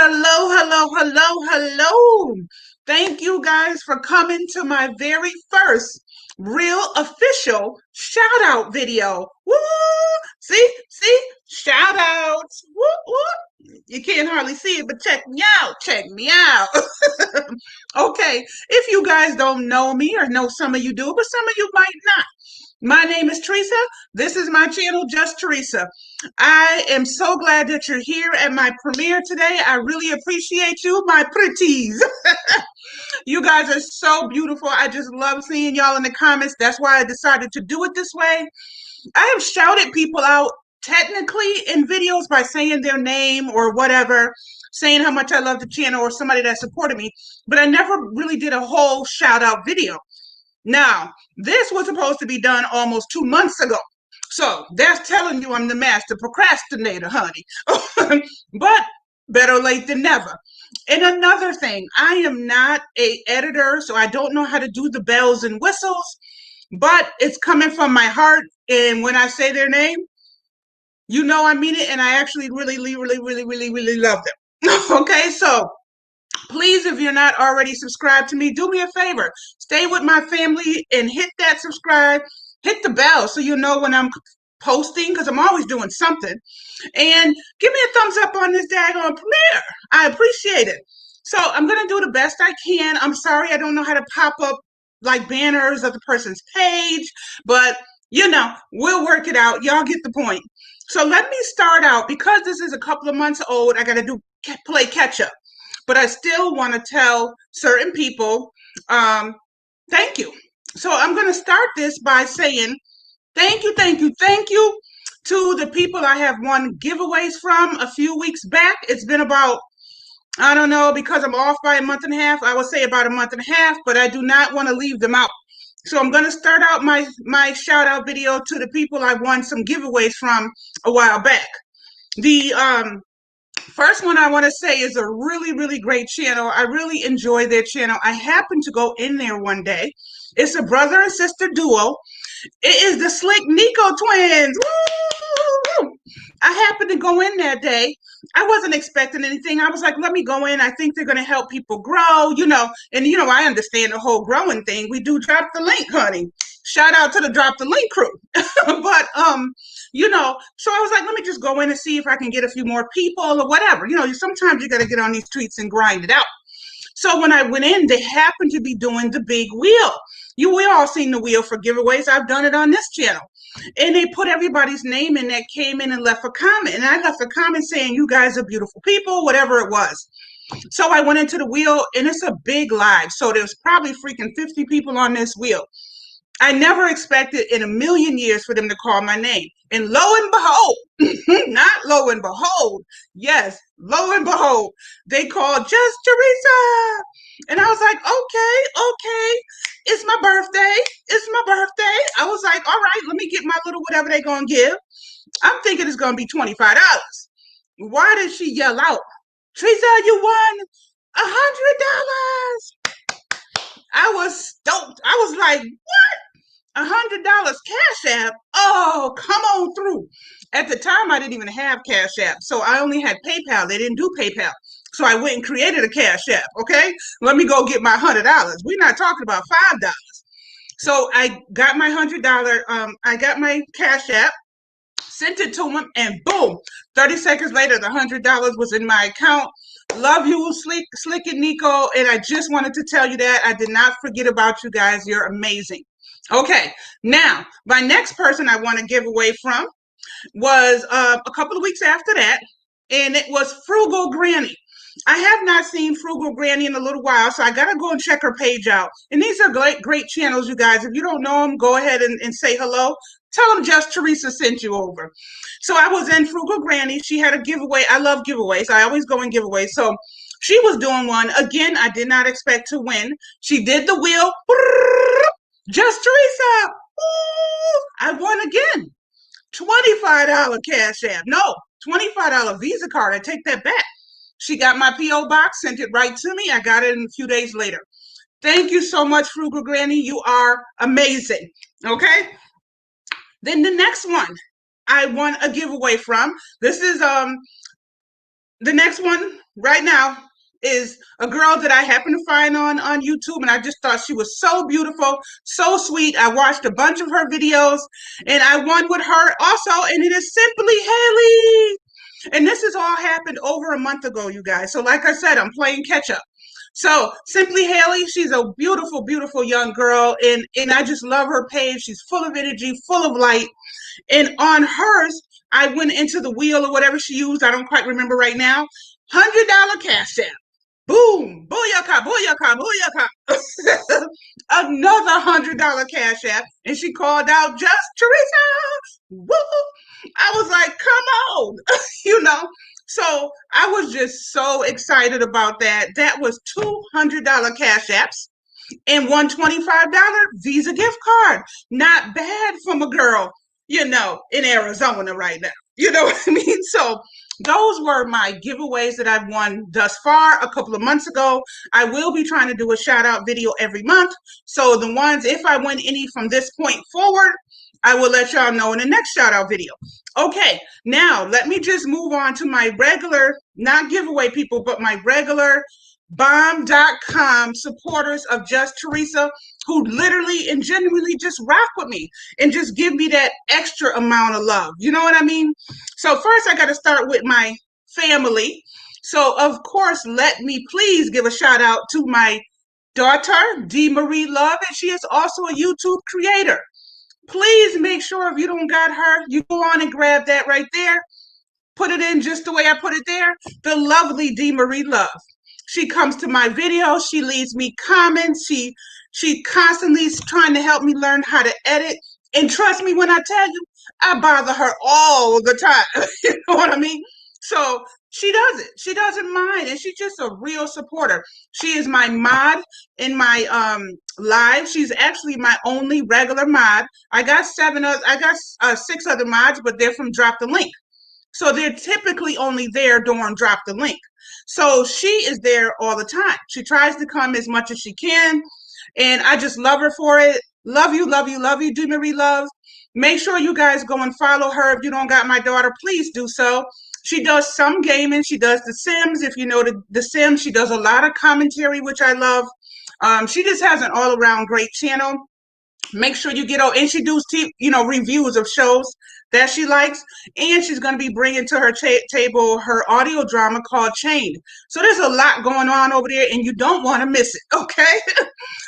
Hello, hello, hello, hello. Thank you guys for coming to my very first real official shout out video. Woo! See? Shout outs. Woo, woo. You can't hardly see it, but check me out. Check me out. Okay, if you guys don't know me or know some of you do, but some of you might not. My name is Teresa. This is my channel, Just Teresa. I am so glad that you're here at my premiere today. I really appreciate you, my pretties. You guys are so beautiful. I just love seeing y'all in the comments. That's why I decided to do it this way. I have shouted people out technically in videos by saying their name or whatever, saying how much I love the channel or somebody that supported me, but I never really did a whole shout out video. Now, this was supposed to be done almost 2 months ago. So that's telling you I'm the master procrastinator, honey. But better late than never. And another thing, I am not an editor, so I don't know how to do the bells and whistles, but it's coming from my heart. And when I say their name, you know I mean it. And I actually really love them. Okay, so please, if you're not already subscribed to me, do me a favor. Stay with my family and hit that subscribe, hit the bell so you know when I'm posting, because I'm always doing something. And give me a thumbs up on this daggone premiere. I appreciate it. So I'm going to do the best I can. I'm sorry I don't know how to pop up like banners of the person's page, but we'll work it out. Y'all get the point. So let me start out. Because this is a couple of months old, I got to play catch up. But I still want to tell certain people, thank you. So I'm going to start this by saying thank you to the people I have won giveaways from a few weeks back. It's been about, I don't know, because I'm off by a month and a half, I would say about a month and a half, but I do not want to leave them out. So I'm going to start out my shout out video to the people I won some giveaways from a while back. The first one I want to say is a really great channel. I really enjoy their channel. I happened to go in there one day. It's a brother and sister duo. It is the Slic Nico twins. Woo! I happened to go in that day. I wasn't expecting anything. I was like, let me go in. I think they're going to help people grow, and I understand the whole growing thing. We do drop the link, honey. Shout out to the drop the link crew. But so I was like, let me just go in and see if I can get a few more people or whatever. Sometimes you got to get on these streets and grind it out. So when I went in, they happened to be doing the big wheel. We all seen the wheel for giveaways. I've done it on this channel. And they put everybody's name in that came in and left a comment. And I left a comment saying, you guys are beautiful people, whatever it was. So I went into the wheel, and it's a big live. So there's probably freaking 50 people on this wheel. I never expected in a million years for them to call my name. And lo and behold, not lo and behold, yes, lo and behold, they called Just Teresa. And I was like, okay, it's my birthday. It's my birthday. I was like, all right, let me get my little whatever they're going to give. I'm thinking it's going to be $25. Why did she yell out, Teresa, you won $100? I was stoked. I was like, what? $100 Cash App? Oh, come on through. At the time, I didn't even have Cash App, so I only had PayPal. They didn't do PayPal. So I went and created a Cash App, okay? Let me go get my $100. We're not talking about $5. So I got my $100, I got my Cash App, sent it to him, and boom, 30 seconds later, the $100 was in my account. Love you, Slic and Nico, and I just wanted to tell you that. I did not forget about you guys. You're amazing. Okay, now, my next person I want to give away from was a couple of weeks after that, and it was Frugal Granny. I have not seen Frugal Granny in a little while, so I got to go and check her page out. And these are great channels, you guys. If you don't know them, go ahead and say hello. Tell them Just Teresa sent you over. So I was in Frugal Granny. She had a giveaway. I love giveaways. I always go in giveaways. So she was doing one. Again, I did not expect to win. She did the wheel. Just Teresa. Ooh, I won again. $25 Cash App. No, $25 Visa card. I take that back. She got my P.O. box, sent it right to me. I got it in a few days later. Thank you so much, Frugal Granny. You are amazing. Okay? Then the next one I won a giveaway from. This is the next one right now is a girl that I happened to find on YouTube, and I just thought she was so beautiful, so sweet. I watched a bunch of her videos, and I won with her also, and it is Simply Haley. And this has all happened over a month ago, you guys. So like I said, I'm playing catch up. So Simply Haley, she's a beautiful, beautiful young girl, and I just love her page. She's full of energy, full of light. And on hers, I went into the wheel or whatever she used. I don't quite remember right now. $100 cash app. Boom, booyaka, booyaka, booyaka. Another $100 cash app. And she called out, Just Teresa. Woo! I was like, come on, you know. So I was just so excited about that. That was $200 cash apps and $125 Visa gift card. Not bad from a girl, in Arizona right now. You know what I mean? So those were my giveaways that I've won thus far a couple of months ago. I will be trying to do a shout out video every month. So the ones, if I win any from this point forward, I will let y'all know in the next shout out video. Okay, now let me just move on to my regular, not giveaway people, but my regular bomb.com supporters of Just Teresa, who literally and genuinely just rock with me and just give me that extra amount of love. You know what I mean? So first I got to start with my family. So of course, let me please give a shout out to my daughter, DMarieluv, and she is also a YouTube creator. Please make sure if you don't got her, you go on and grab that right there. Put it in just the way I put it there. The lovely DMarieluv. She comes to my videos. She leaves me comments. She constantly is trying to help me learn how to edit. And trust me when I tell you, I bother her all the time. You know what I mean? So she does it. She doesn't mind, and she's just a real supporter. She is my mod in my live. She's actually my only regular mod. I got six other mods, but they're from Drop the Link. So they're typically only there during Drop the Link. So she is there all the time. She tries to come as much as she can. And I just love her for it. Love you, love you, love you, DMarieluv. Make sure you guys go and follow her. If you don't got my daughter, please do so. She does some gaming. She does The Sims. If you know the Sims, she does a lot of commentary, which I love. She just has an all-around great channel. Make sure you get on, and she does reviews of shows that she likes, and she's going to be bringing to her table her audio drama called Chained. So there's a lot going on over there, and you don't want to miss it. Okay.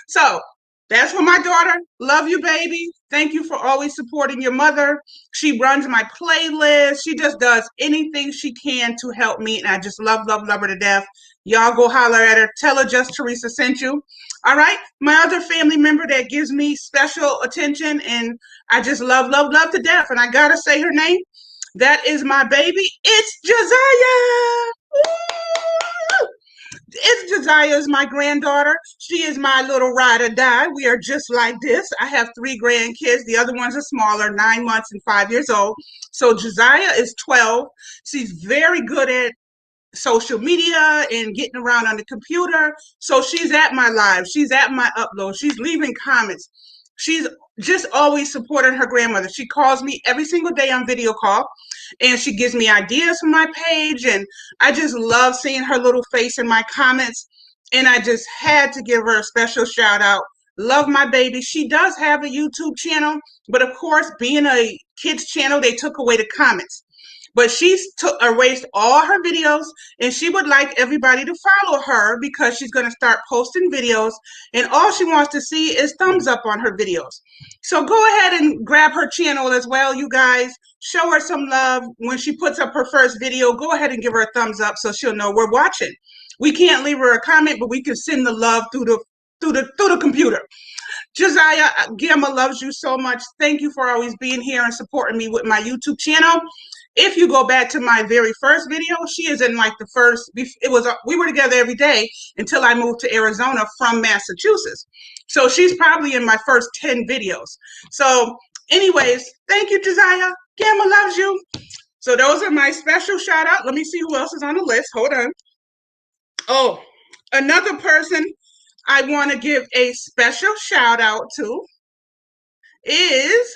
So that's for my daughter. Love you, baby. Thank you for always supporting your mother. She runs my playlist. She just does anything she can to help me, and I just love, love, love her to death. Y'all go holler at her. Tell her Just Teresa sent you. All right. My other family member that gives me special attention, and I just love, love, love to death. And I got to say her name. That is my baby. It's Jaziyah. Woo! It's Jaziyah is my granddaughter. She is my little ride or die. We are just like this. I have 3 grandkids. The other ones are smaller, 9 months and 5 years old. So Jaziyah is 12. She's very good at social media and getting around on the computer. So she's at my live. She's at my upload. She's leaving comments. She's just always supporting her grandmother. She calls me every single day on video call, and she gives me ideas for my page. And I just love seeing her little face in my comments. And I just had to give her a special shout out. Love my baby. She does have a YouTube channel, but of course, being a kids channel, they took away the comments. But she's erased all her videos, and she would like everybody to follow her because she's going to start posting videos, and all she wants to see is thumbs up on her videos. So go ahead and grab her channel as well, you guys. Show her some love. When she puts up her first video, go ahead and give her a thumbs up so she'll know we're watching. We can't leave her a comment, but we can send the love through the computer. Jaziyah, Gamma loves you so much. Thank you for always being here and supporting me with my YouTube channel. If you go back to my very first video, she is in like the first, we were together every day until I moved to Arizona from Massachusetts. So she's probably in my first 10 videos. So anyways, thank you, Jaziyah. Gamma loves you. So those are my special shout out. Let me see who else is on the list. Hold on. Oh, another person I want to give a special shout out to is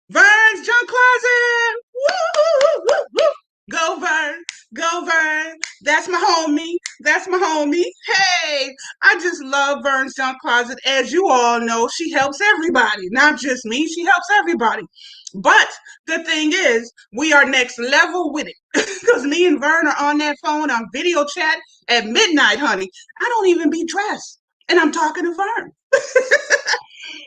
Vernes Junk Closet. Woo, woo, woo, woo. Go Vern, go Vern. That's my homie. That's my homie. Hey, I just love Vern's Junk Closet. As you all know, she helps everybody, not just me. She helps everybody. But the thing is, we are next level with it because me and Vern are on that phone on video chat at midnight, honey. I don't even be dressed, and I'm talking to Vern.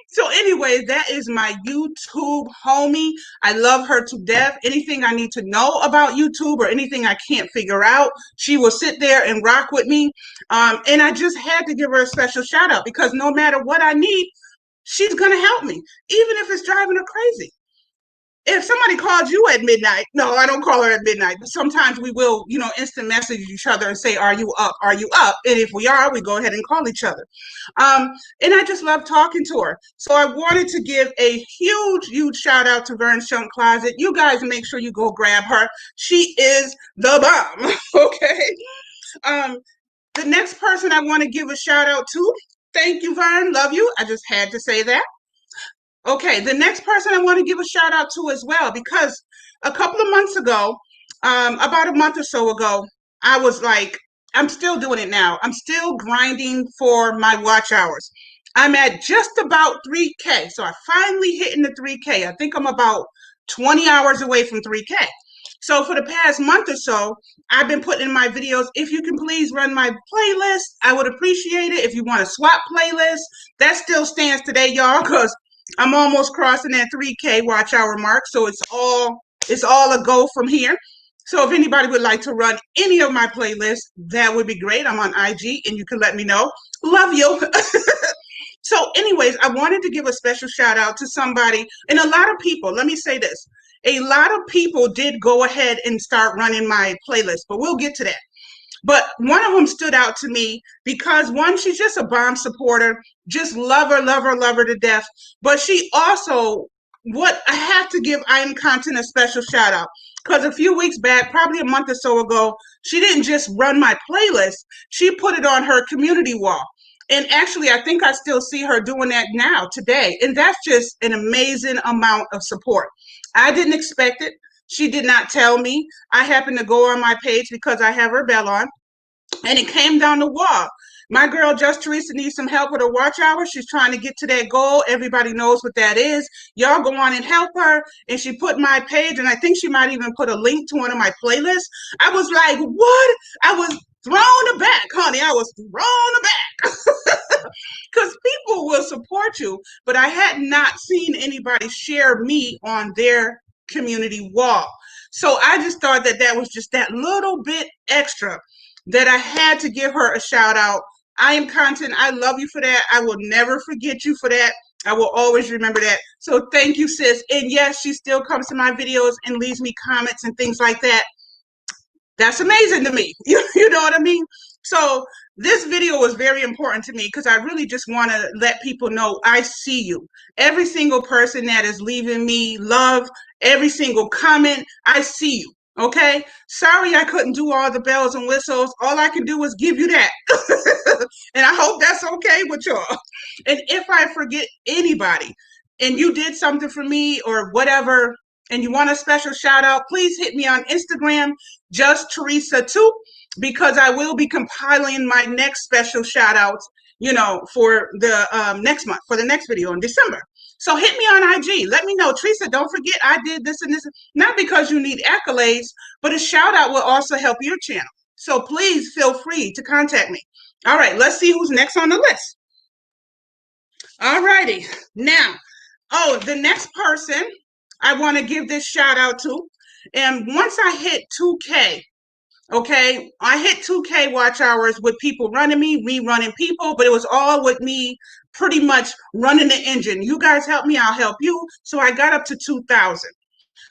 So anyway, that is my YouTube homie. I love her to death. Anything I need to know about YouTube or anything I can't figure out, she will sit there and rock with me. And I just had to give her a special shout out because no matter what I need, she's going to help me, even if it's driving her crazy. If somebody called you at midnight, no, I don't call her at midnight, but sometimes we will, instant message each other and say, "Are you up? Are you up?" And if we are, we go ahead and call each other. And I just love talking to her. So I wanted to give a huge, huge shout out to Vernes Junk Closet. You guys make sure you go grab her. She is the bomb. Okay. Um, the next person I want to give a shout out to, thank you, Vern. Love you. I just had to say that. Okay, the next person I want to give a shout out to as well, because a couple of months ago, about a month or so ago, I was like, I'm still doing it now. I'm still grinding for my watch hours. I'm at just about 3K. So I finally hitting the 3K. I think I'm about 20 hours away from 3K. So for the past month or so, I've been putting in my videos. If you can please run my playlist, I would appreciate it. If you want to swap playlists, that still stands today, y'all, because I'm almost crossing that 3K watch hour mark. So it's all a go from here. So if anybody would like to run any of my playlists, that would be great. I'm on IG and you can let me know. Love you. So anyways, I wanted to give a special shout out to somebody, and a lot of people, let me say this. A lot of people did go ahead and start running my playlist, but we'll get to that. But one of them stood out to me because one, she's just a bomb supporter, just love her to death. But she also, what I have to give XUNQT a special shout out because a few weeks back, probably a month or so ago, she didn't just run my playlist, she put it on her community wall. And actually, I think I still see her doing that now today. And that's just an amazing amount of support. I didn't expect it. She did not tell me. I happened to go on my page because I have her bell on, and it came down the wall. My girl JustTheresa needs some help with her watch hour. She's trying to get to that goal. Everybody knows what that is. Y'all go on and help her. And she put my page, and I think she might even put a link to one of my playlists. I was like, what? I was thrown aback, honey. I was thrown aback. Because people will support you, but I had not seen anybody share me on their community wall. So I just thought that that was just that little bit extra that I had to give her a shout out. XUNQT. I love you for that. I will never forget you for that. I will always remember that. So thank you, sis. And yes, she still comes to my videos and leaves me comments and things like that. That's amazing to me. You know what I mean? So this video was very important to me because I really just want to let people know I see you. Every single person that is leaving me love, every single comment, I see you. Okay? Sorry I couldn't do all the bells and whistles. All I can do is give you that. And I hope that's okay with y'all. And if I forget anybody and you did something for me or whatever, and you want a special shout out, please hit me on Instagram, JustTheresa too, because I will be compiling my next special shout outs, for the next month, for the next video in December. So hit me on IG. Let me know, Teresa, don't forget I did this and this. Not because you need accolades, but a shout out will also help your channel. So please feel free to contact me. All right, let's see who's next on the list. All righty. Now, the next person I want to give this shout out to. And once I hit 2K, okay, I hit 2K watch hours with people running me running people, but it was all with me pretty much running the engine. You guys help me, I'll help you. So I got up to 2,000.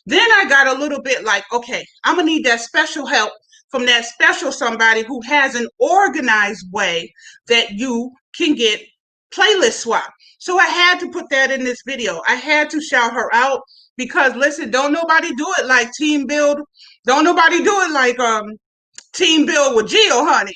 Then I got a little bit like, okay, I'm going to need that special help from that special somebody who has an organized way that you can get playlist swap. So I had to put that in this video. I had to shout her out because listen, don't nobody do it like Team Build. Don't nobody do it like Team Build with Jill, honey.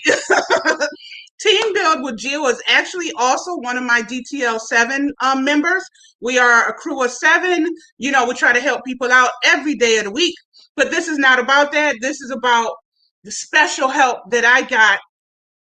Team Build with Jill is actually also one of my DTL7 members. We are a crew of 7. We try to help people out every day of the week. But this is not about that. This is about the special help that I got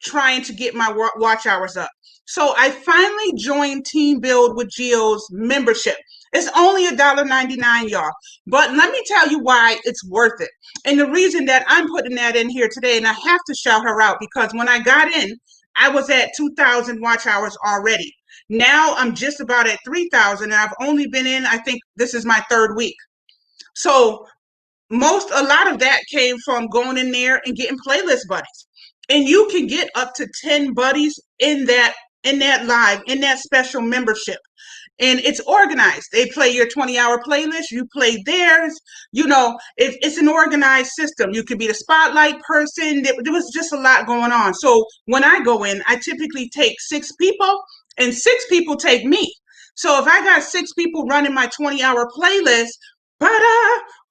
trying to get my watch hours up. So I finally joined Team Build with Gio's membership. It's only $1.99, y'all. But let me tell you why it's worth it. And the reason that I'm putting that in here today, and I have to shout her out because when I got in, I was at 2,000 watch hours already. Now I'm just about at 3,000, and I've only been in, I think this is my third week. So a lot of that came from going in there and getting playlist buddies. And you can get up to 10 buddies in that live, in that special membership. And it's organized. They play your 20-hour playlist, you play theirs. It's an organized system. You could be the spotlight person. There was just a lot going on. So when I go in, I typically take 6 people, and 6 people take me. So if I got 6 people running my 20-hour playlist,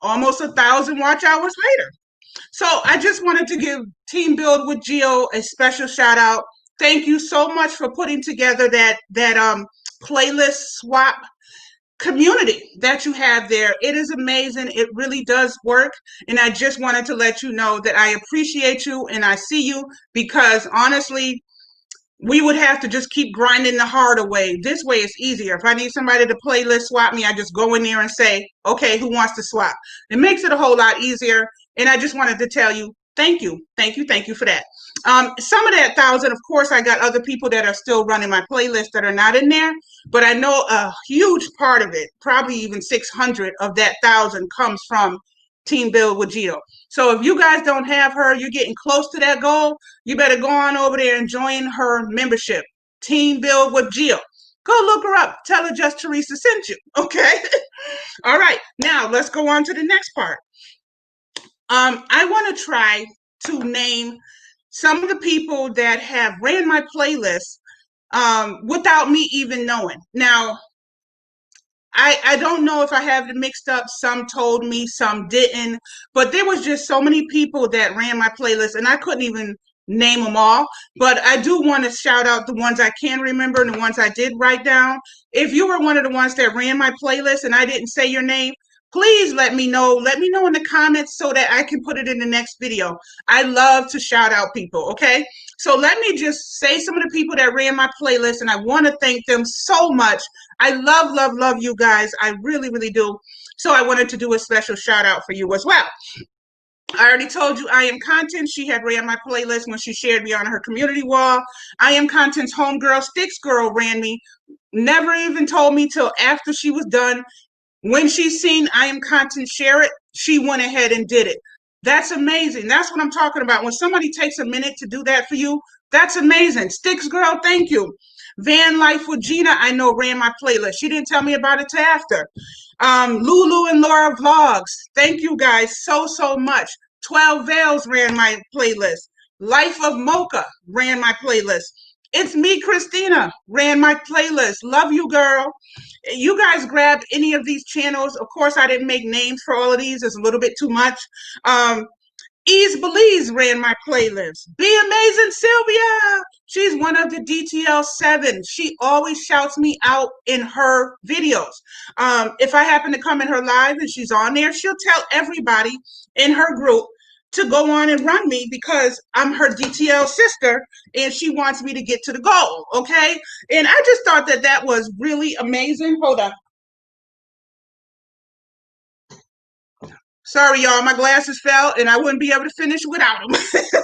almost 1,000 watch hours later. So I just wanted to give Team Build with Gio a special shout out. Thank you so much for putting together that playlist swap community that you have there. It is amazing. It really does work. And I just wanted to let you know that I appreciate you and I see you, because honestly, we would have to just keep grinding the harder way. This way it's easier. If I need somebody to playlist swap me, I just go in there and say, okay, who wants to swap? It makes it a whole lot easier. And I just wanted to tell you, thank you for that. Some of that 1,000, of course, I got other people that are still running my playlist that are not in there, but I know a huge part of it, probably even 600 of that 1,000 comes from Team Build with Gio. So if you guys don't have her, you're getting close to that goal, you better go on over there and join her membership, Team Build with Gio. Go look her up. Tell her JustTheresa sent you, okay? All right, now let's go on to the next part. I want to try to name some of the people that have ran my playlist without me even knowing. Now, I don't know if I have it mixed up. Some told me, some didn't. But there was just so many people that ran my playlist, and I couldn't even name them all. But I do want to shout out the ones I can remember and the ones I did write down. If you were one of the ones that ran my playlist and I didn't say your name, please let me know. Let me know in the comments so that I can put it in the next video. I love to shout out people, okay? So let me just say some of the people that ran my playlist, and I want to thank them so much. I love you guys. I really, really do. So I wanted to do a special shout out for you as well. I already told you I Am Content. She had ran my playlist when she shared me on her community wall. I Am Content's homegirl, Sticks Girl, ran me. Never even told me till after she was done. When she seen I Am Content share it, she went ahead and did it. That's amazing. That's what I'm talking about. When somebody takes a minute to do that for you, that's amazing. Sticks Girl, thank you. Van Life with Gina, I know, ran my playlist. She didn't tell me about it till after. Lulu and Laura Vlogs, thank you guys so much. 12 Veils ran my playlist. Life of Mocha ran my playlist. It's Me, Christina, ran my playlist. Love you, girl. You guys grab any of these channels. Of course, I didn't make names for all of these. It's a little bit too much. Ease Belize ran my playlist. Be Amazing Sylvia. She's one of the DTL7. She always shouts me out in her videos. If I happen to come in her live and she's on there, she'll tell everybody in her group to go on and run me because I'm her DTL sister and she wants me to get to the goal, okay? And I just thought that that was really amazing. Hold on. Sorry, y'all, my glasses fell and I wouldn't be able to finish without them.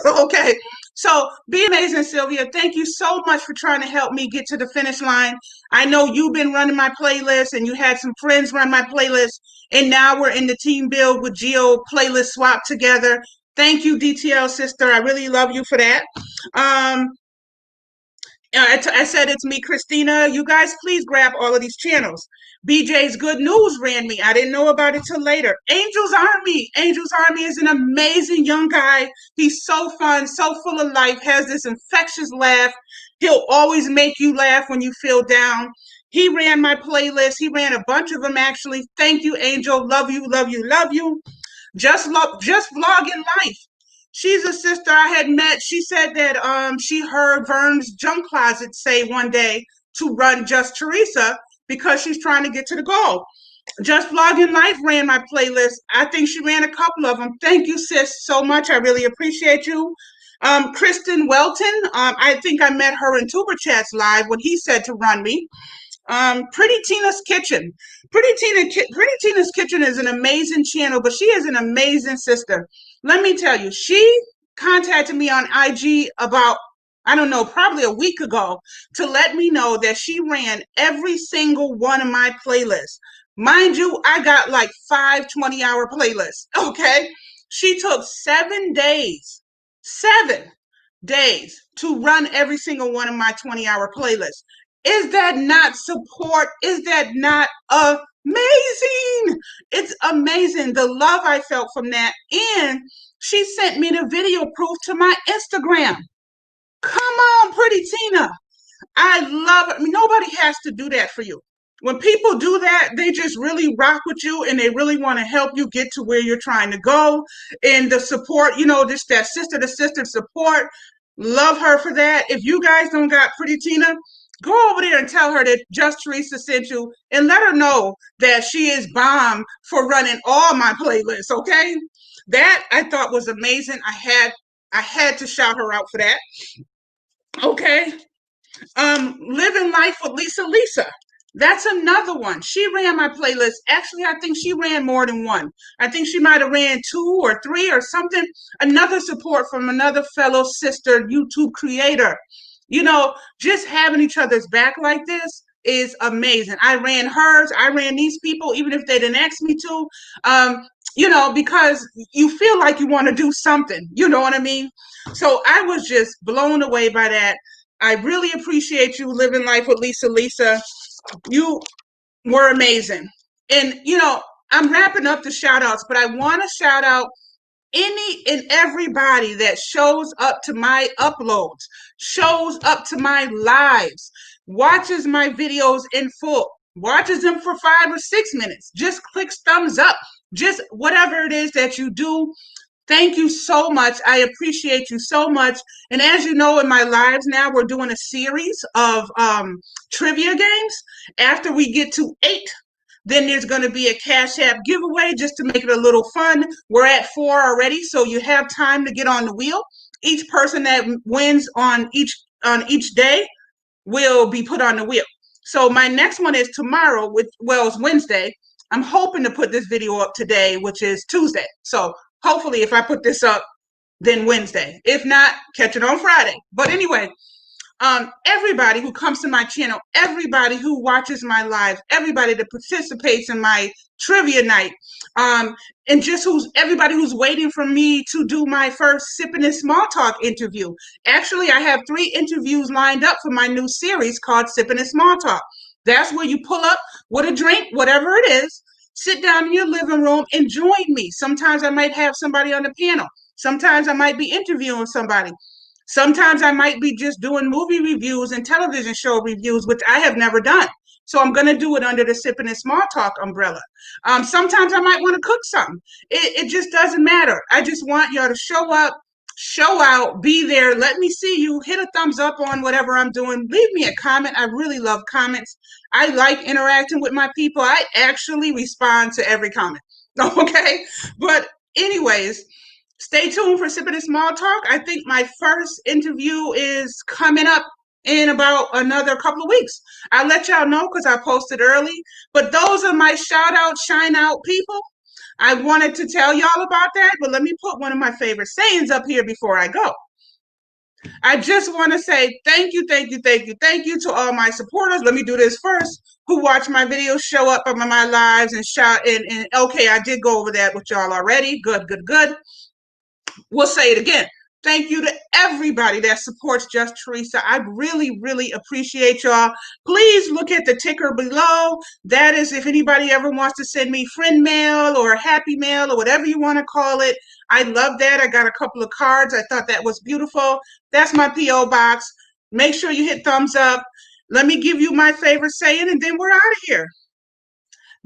Okay, so Be Amazing, Sylvia. Thank you so much for trying to help me get to the finish line. I know you've been running my playlist and you had some friends run my playlist, and now we're in the Team Build with Gio playlist swap together. Thank you, DTL sister. I really love you for that. I said it's me, Christina. You guys, please grab all of these channels. BJ's Good News ran me. I didn't know about it till later. Angel's Army. Angel's Army is an amazing young guy. He's so fun, so full of life, has this infectious laugh. He'll always make you laugh when you feel down. He ran my playlist. He ran a bunch of them, actually. Thank you, Angel. Love you, love you, love you. Just Vlogging Life. She's a sister I had met. She said that she heard Vernes Junk Closet say one day to run JustTheresa because she's trying to get to the goal. Just Vlogging Life ran my playlist. I think she ran a couple of them. Thank you, sis, so much. I really appreciate you. Kristen Welton, I think I met her in Tuber Chats live when he said to run me. Pretty Tina's Kitchen. Pretty Tina's Kitchen is an amazing channel, but she is an amazing sister. Let me tell you, she contacted me on IG about, I don't know, probably a week ago to let me know that she ran every single one of my playlists. Mind you, I got like 5 20-hour playlists. Okay. She took 7 days to run every single one of my 20-hour playlists. Is that not support? Is that not amazing? It's amazing the love I felt from that. And she sent me the video proof to my Instagram. Come on, Pretty Tina. I love it. I mean, nobody has to do that for you. When people do that, they just really rock with you and they really want to help you get to where you're trying to go. And the support, just that sister to sister support. Love her for that. If you guys don't got Pretty Tina, go over there and tell her that JustTheresa sent you and let her know that she is bomb for running all my playlists, okay? That I thought was amazing. I had to shout her out for that. Okay. Living Life with Lisa. That's another one. She ran my playlist. Actually, I think she ran more than one. I think she might have ran 2 or 3 or something. Another support from another fellow sister YouTube creator. Just having each other's back like this is amazing. I ran hers. I ran these people, even if they didn't ask me to. Because you feel like you want to do something. You know what I mean? So I was just blown away by that. I really appreciate you living life with Lisa. You were amazing. And, I'm wrapping up the shout outs, but I want to shout out any and everybody that shows up to my uploads, shows up to my lives, watches my videos in full, watches them for 5 or 6 minutes, just clicks thumbs up, just whatever it is that you do. Thank you so much. I appreciate you so much. And as you know, in my lives now, we're doing a series of trivia games. After we get to 8, then there's going to be a Cash App giveaway just to make it a little fun. We're at 4 already, so you have time to get on the wheel. Each person that wins on each day will be put on the wheel. So my next one is tomorrow, it's Wednesday. I'm hoping to put this video up today, which is Tuesday. So hopefully if I put this up, then Wednesday. If not, catch it on Friday. But anyway, everybody who comes to my channel, everybody who watches my lives, everybody that participates in my trivia night, and just everybody who's waiting for me to do my first Sipping and Small Talk interview. Actually, I have 3 interviews lined up for my new series called Sipping and Small Talk. That's where you pull up with a drink, whatever it is, sit down in your living room and join me. Sometimes I might have somebody on the panel. Sometimes I might be interviewing somebody. Sometimes I might be just doing movie reviews and television show reviews, which I have never done. So I'm going to do it under the Sipping and Small Talk umbrella. Sometimes I might want to cook something. It just doesn't matter. I just want y'all to show up, show out, be there. Let me see you. Hit a thumbs up on whatever I'm doing. Leave me a comment. I really love comments. I like interacting with my people. I actually respond to every comment. Okay? But anyways, stay tuned for Sipping and Small Talk. I think my first interview is coming up in about another couple of weeks. I'll let y'all know because I posted early. But those are my shout out, shine out people. I wanted to tell y'all about that, but let me put one of my favorite sayings up here before I go. I just want to say thank you to all my supporters. Let me do this first. Who watch my videos, show up on my lives and shout. And okay, I did go over that with y'all already. Good. We'll say it again. Thank you to everybody that supports JustTheresa. I really, really appreciate y'all. Please look at the ticker below. That is if anybody ever wants to send me friend mail or happy mail or whatever you want to call it. I love that. I got a couple of cards. I thought that was beautiful. That's my P.O. box. Make sure you hit thumbs up. Let me give you my favorite saying, and then we're out of here.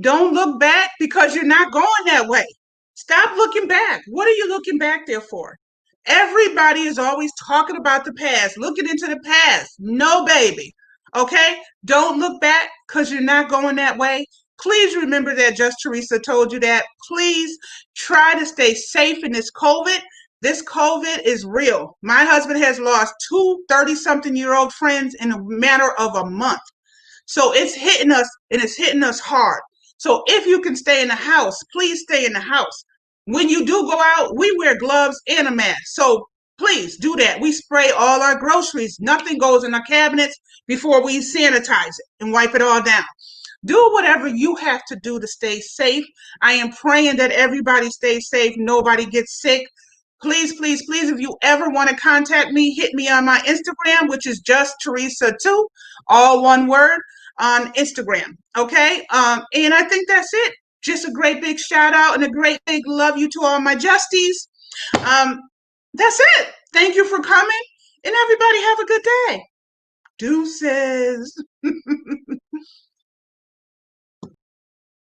Don't look back because you're not going that way. Stop looking back. What are you looking back there for? Everybody is always talking about the past, looking into the past. No, baby. Okay? Don't look back because you're not going that way. Please remember that Just Teresa told you that. Please try to stay safe in this COVID. This COVID is real. My husband has lost two 30-something-year-old friends in a matter of a month. So it's hitting us, and it's hitting us hard. So if you can stay in the house, please stay in the house. When you do go out, we wear gloves and a mask. So please do that. We spray all our groceries. Nothing goes in our cabinets before we sanitize it and wipe it all down. Do whatever you have to do to stay safe. I am praying that everybody stays safe, nobody gets sick. Please, please, please, if you ever want to contact me, hit me on my Instagram, which is JustTheresa2, all one word, on Instagram. Okay? And I think that's it. Just a great big shout out and a great big love you to all my justies. That's it. Thank you for coming, and everybody have a good day. Deuces.